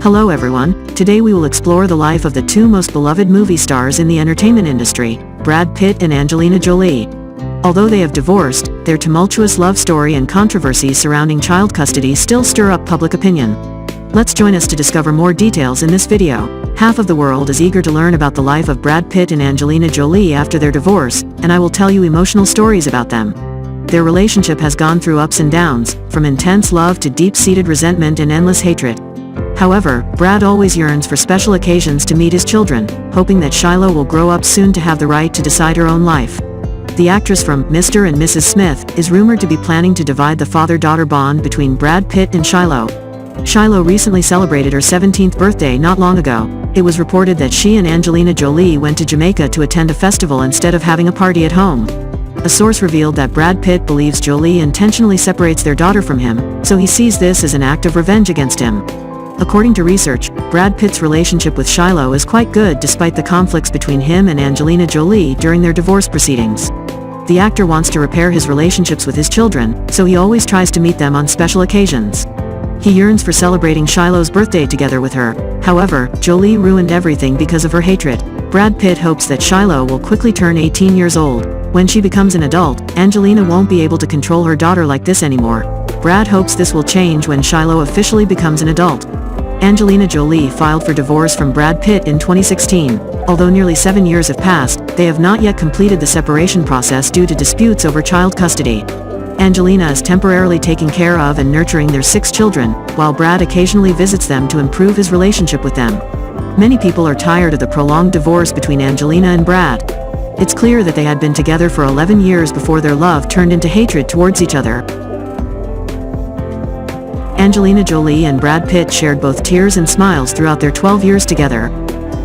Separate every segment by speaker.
Speaker 1: Hello everyone, today we will explore the life of the two most beloved movie stars in the entertainment industry, Brad Pitt and Angelina Jolie. Although they have divorced, their tumultuous love story and controversies surrounding child custody still stir up public opinion. Let's join us to discover more details in this video. Half of the world is eager to learn about the life of Brad Pitt and Angelina Jolie after their divorce, and I will tell you emotional stories about them. Their relationship has gone through ups and downs, from intense love to deep-seated resentment and endless hatred. However, Brad always yearns for special occasions to meet his children, hoping that Shiloh will grow up soon to have the right to decide her own life. The actress from Mr. and Mrs. Smith is rumored to be planning to divide the father-daughter bond between Brad Pitt and Shiloh. Shiloh recently celebrated her 17th birthday not long ago. It was reported that she and Angelina Jolie went to Jamaica to attend a festival instead of having a party at home. A source revealed that Brad Pitt believes Jolie intentionally separates their daughter from him, so he sees this as an act of revenge against him. According to research, Brad Pitt's relationship with Shiloh is quite good despite the conflicts between him and Angelina Jolie during their divorce proceedings. The actor wants to repair his relationships with his children, so he always tries to meet them on special occasions. He yearns for celebrating Shiloh's birthday together with her. However, Jolie ruined everything because of her hatred. Brad Pitt hopes that Shiloh will quickly turn 18 years old. When she becomes an adult, Angelina won't be able to control her daughter like this anymore. Brad hopes this will change when Shiloh officially becomes an adult. Angelina Jolie filed for divorce from Brad Pitt in 2016. Although nearly 7 years have passed, they have not yet completed the separation process due to disputes over child custody. Angelina is temporarily taking care of and nurturing their 6 children, while Brad occasionally visits them to improve his relationship with them. Many people are tired of the prolonged divorce between Angelina and Brad. It's clear that they had been together for 11 years before their love turned into hatred towards each other. Angelina Jolie and Brad Pitt shared both tears and smiles throughout their 12 years together.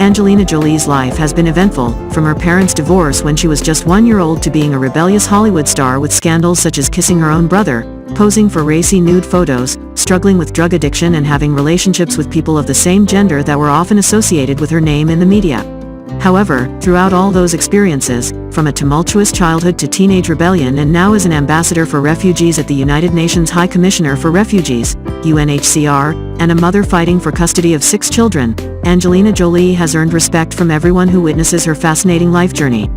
Speaker 1: Angelina Jolie's life has been eventful, from her parents' divorce when she was just 1 year old to being a rebellious Hollywood star with scandals such as kissing her own brother, posing for racy nude photos, struggling with drug addiction and having relationships with people of the same gender that were often associated with her name in the media. However, throughout all those experiences, from a tumultuous childhood to teenage rebellion and now as an ambassador for refugees at the United Nations High Commissioner for Refugees, UNHCR, and a mother fighting for custody of 6 children, Angelina Jolie has earned respect from everyone who witnesses her fascinating life journey.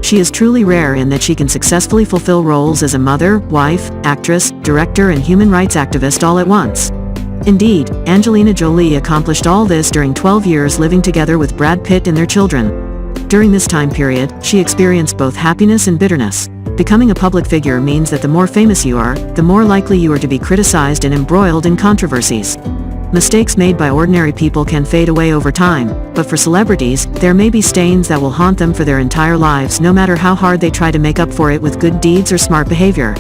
Speaker 1: She is truly rare in that she can successfully fulfill roles as a mother, wife, actress, director and human rights activist all at once. Indeed, Angelina Jolie accomplished all this during 12 years living together with Brad Pitt and their children. During this time period, she experienced both happiness and bitterness. Becoming a public figure means that the more famous you are, the more likely you are to be criticized and embroiled in controversies. Mistakes made by ordinary people can fade away over time, but for celebrities, there may be stains that will haunt them for their entire lives no matter how hard they try to make up for it with good deeds or smart behavior.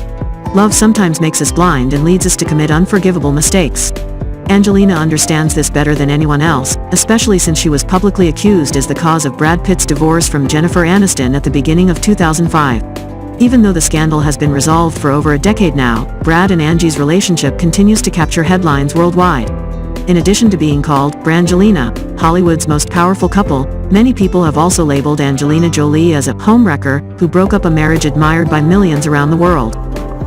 Speaker 1: Love sometimes makes us blind and leads us to commit unforgivable mistakes. Angelina understands this better than anyone else, especially since she was publicly accused as the cause of Brad Pitt's divorce from Jennifer Aniston at the beginning of 2005. Even though the scandal has been resolved for over a decade now, Brad and Angie's relationship continues to capture headlines worldwide. In addition to being called Brangelina, Hollywood's most powerful couple, many people have also labeled Angelina Jolie as a homewrecker who broke up a marriage admired by millions around the world.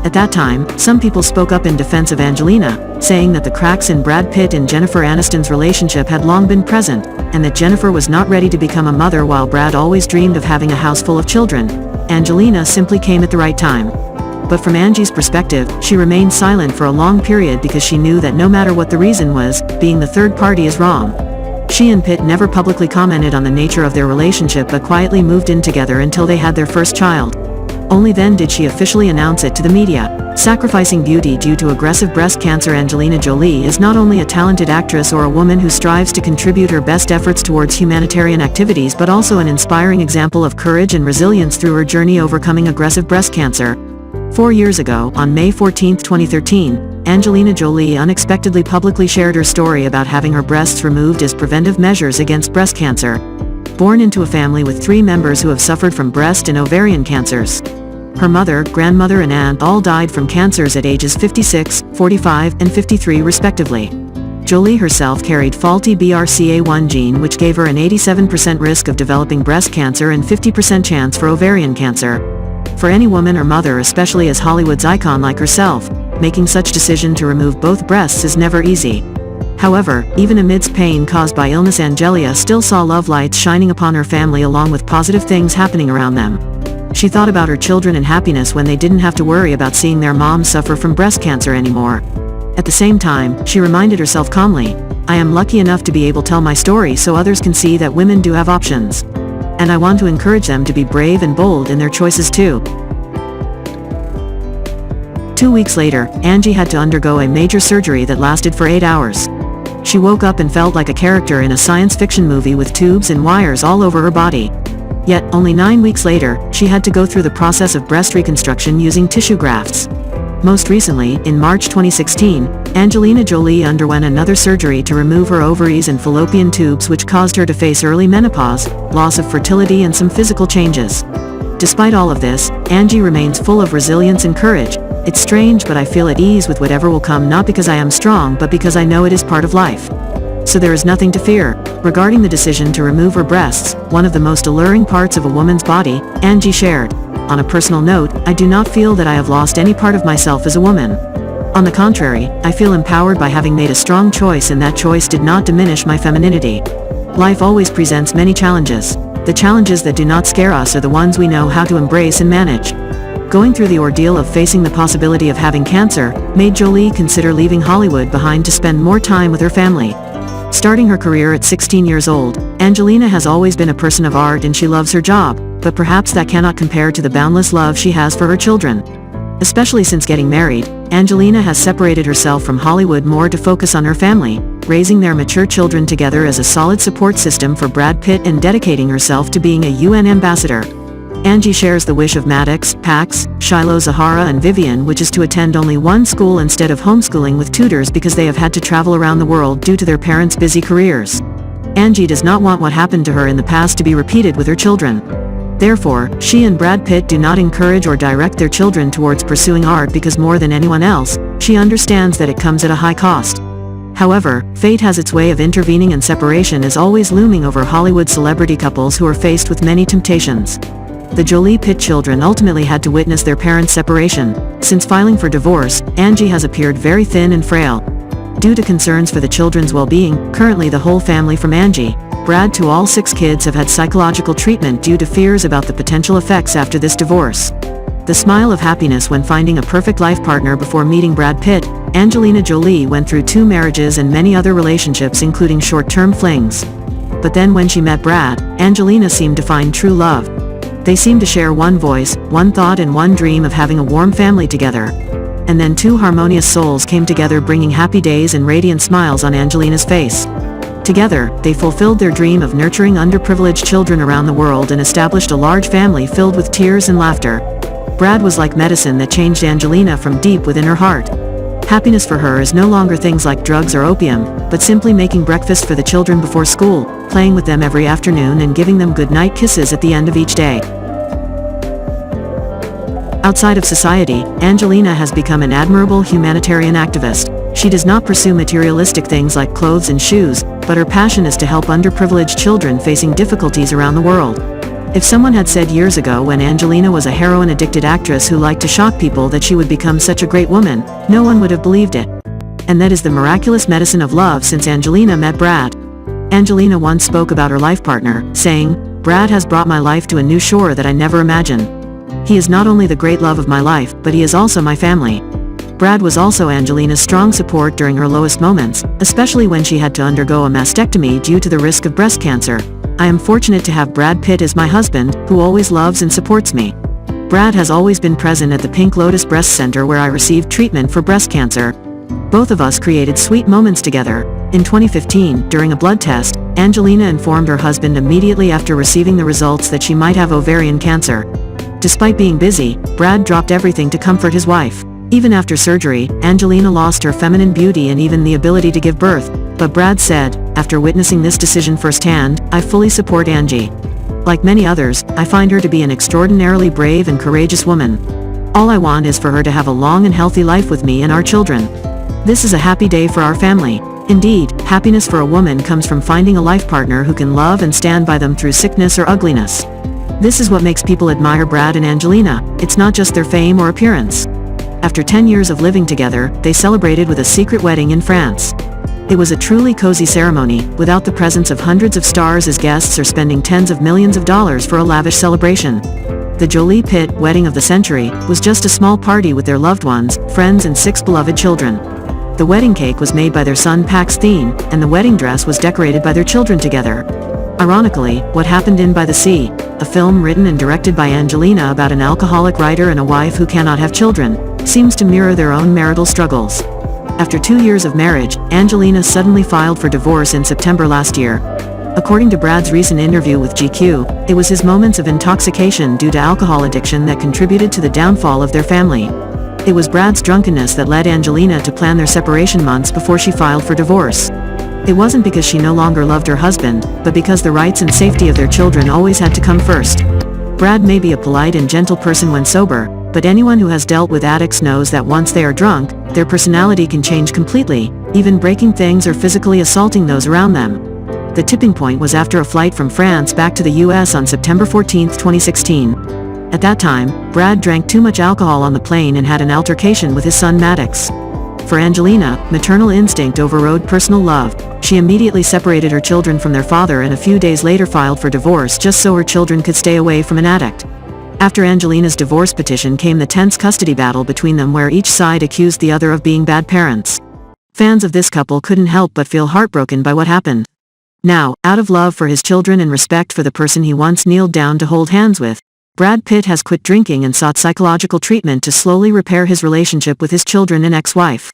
Speaker 1: At that time, some people spoke up in defense of Angelina, saying that the cracks in Brad Pitt and Jennifer Aniston's relationship had long been present, and that Jennifer was not ready to become a mother while Brad always dreamed of having a house full of children. Angelina simply came at the right time. But from Angie's perspective, she remained silent for a long period because she knew that no matter what the reason was, being the third party is wrong. She and Pitt never publicly commented on the nature of their relationship but quietly moved in together until they had their first child. Only then did she officially announce it to the media. Sacrificing beauty due to aggressive breast cancer, Angelina Jolie is not only a talented actress or a woman who strives to contribute her best efforts towards humanitarian activities but also an inspiring example of courage and resilience through her journey overcoming aggressive breast cancer. 4 years ago, on May 14, 2013, Angelina Jolie unexpectedly publicly shared her story about having her breasts removed as preventive measures against breast cancer. Born into a family with 3 members who have suffered from breast and ovarian cancers. Her mother, grandmother and aunt all died from cancers at ages 56, 45, and 53 respectively. Jolie herself carried faulty BRCA1 gene which gave her an 87% risk of developing breast cancer and 50% chance for ovarian cancer. For any woman or mother, especially as Hollywood's icon like herself, making such decision to remove both breasts is never easy. However, even amidst pain caused by illness, Angelina still saw love lights shining upon her family along with positive things happening around them. She thought about her children and happiness when they didn't have to worry about seeing their mom suffer from breast cancer anymore. At the same time, she reminded herself calmly, I am lucky enough to be able to tell my story so others can see that women do have options. And I want to encourage them to be brave and bold in their choices too. 2 weeks later, Angie had to undergo a major surgery that lasted for 8 hours. She woke up and felt like a character in a science fiction movie with tubes and wires all over her body. Yet, only 9 weeks later, she had to go through the process of breast reconstruction using tissue grafts. Most recently, in March 2016, Angelina Jolie underwent another surgery to remove her ovaries and fallopian tubes, which caused her to face early menopause, loss of fertility and some physical changes. Despite all of this, Angie remains full of resilience and courage. It's strange, but I feel at ease with whatever will come, not because I am strong but because I know it is part of life. So there is nothing to fear. Regarding the decision to remove her breasts, one of the most alluring parts of a woman's body, Angie shared, on a personal note, I do not feel that I have lost any part of myself as a woman. On the contrary, I feel empowered by having made a strong choice, and that choice did not diminish my femininity. Life always presents many challenges. The challenges that do not scare us are the ones we know how to embrace and manage. Going through the ordeal of facing the possibility of having cancer made Jolie consider leaving Hollywood behind to spend more time with her family. Starting her career at 16 years old, Angelina has always been a person of art and she loves her job, but perhaps that cannot compare to the boundless love she has for her children. Especially since getting married, Angelina has separated herself from Hollywood more to focus on her family, raising their mature children together as a solid support system for Brad Pitt and dedicating herself to being a UN ambassador. Angie shares the wish of Maddox, Pax, Shiloh, Zahara and Vivian, which is to attend only one school instead of homeschooling with tutors because they have had to travel around the world due to their parents' busy careers. Angie does not want what happened to her in the past to be repeated with her children. Therefore, she and Brad Pitt do not encourage or direct their children towards pursuing art because more than anyone else, she understands that it comes at a high cost. However, fate has its way of intervening and separation is always looming over Hollywood celebrity couples who are faced with many temptations. The Jolie Pitt children ultimately had to witness their parents' separation. Since filing for divorce, Angie has appeared very thin and frail. Due to concerns for the children's well-being, currently the whole family from Angie, Brad to all 6 kids have had psychological treatment due to fears about the potential effects after this divorce. The smile of happiness when finding a perfect life partner before meeting Brad Pitt, Angelina Jolie went through 2 marriages and many other relationships including short-term flings. But then when she met Brad, Angelina seemed to find true love. They seemed to share one voice, one thought and one dream of having a warm family together. And then 2 harmonious souls came together, bringing happy days and radiant smiles on Angelina's face. Together, they fulfilled their dream of nurturing underprivileged children around the world and established a large family filled with tears and laughter. Brad was like medicine that changed Angelina from deep within her heart. Happiness for her is no longer things like drugs or opium, but simply making breakfast for the children before school, playing with them every afternoon and giving them goodnight kisses at the end of each day. Outside of society, Angelina has become an admirable humanitarian activist. She does not pursue materialistic things like clothes and shoes, but her passion is to help underprivileged children facing difficulties around the world. If someone had said years ago when Angelina was a heroin-addicted actress who liked to shock people that she would become such a great woman, no one would have believed it. And that is the miraculous medicine of love since Angelina met Brad. Angelina once spoke about her life partner, saying, "Brad has brought my life to a new shore that I never imagined. He is not only the great love of my life, but he is also my family." Brad was also Angelina's strong support during her lowest moments, especially when she had to undergo a mastectomy due to the risk of breast cancer. I am fortunate to have Brad Pitt as my husband, who always loves and supports me. Brad has always been present at the Pink Lotus Breast Center where I received treatment for breast cancer. Both of us created sweet moments together. In 2015, during a blood test, Angelina informed her husband immediately after receiving the results that she might have ovarian cancer. Despite being busy, Brad dropped everything to comfort his wife. Even after surgery, Angelina lost her feminine beauty and even the ability to give birth, but Brad said, "After witnessing this decision firsthand, I fully support Angie. Like many others, I find her to be an extraordinarily brave and courageous woman. All I want is for her to have a long and healthy life with me and our children. This is a happy day for our family." Indeed, happiness for a woman comes from finding a life partner who can love and stand by them through sickness or ugliness. This is what makes people admire Brad and Angelina. It's not just their fame or appearance. After 10 years of living together, they celebrated with a secret wedding in France. It was a truly cozy ceremony, without the presence of hundreds of stars as guests or spending tens of millions of dollars for a lavish celebration. The Jolie-Pitt wedding of the century was just a small party with their loved ones, friends and 6 beloved children. The wedding cake was made by their son Paxton, and the wedding dress was decorated by their children together. Ironically, What Happened in By the Sea, a film written and directed by Angelina about an alcoholic writer and a wife who cannot have children, seems to mirror their own marital struggles. After 2 years of marriage, Angelina suddenly filed for divorce in September last year. According to Brad's recent interview with GQ, it was his moments of intoxication due to alcohol addiction that contributed to the downfall of their family. It was Brad's drunkenness that led Angelina to plan their separation months before she filed for divorce. It wasn't because she no longer loved her husband, but because the rights and safety of their children always had to come first. Brad may be a polite and gentle person when sober, but anyone who has dealt with addicts knows that once they are drunk, their personality can change completely, even breaking things or physically assaulting those around them. The tipping point was after a flight from France back to the US on September 14, 2016. At that time, Brad drank too much alcohol on the plane and had an altercation with his son Maddox. For Angelina, maternal instinct overrode personal love. She immediately separated her children from their father and a few days later filed for divorce just so her children could stay away from an addict. After Angelina's divorce petition came the tense custody battle between them where each side accused the other of being bad parents. Fans of this couple couldn't help but feel heartbroken by what happened. Now, out of love for his children and respect for the person he once kneeled down to hold hands with, Brad Pitt has quit drinking and sought psychological treatment to slowly repair his relationship with his children and ex-wife.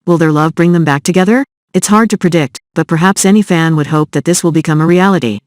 Speaker 1: Will their love bring them back together? It's hard to predict, but perhaps any fan would hope that this will become a reality.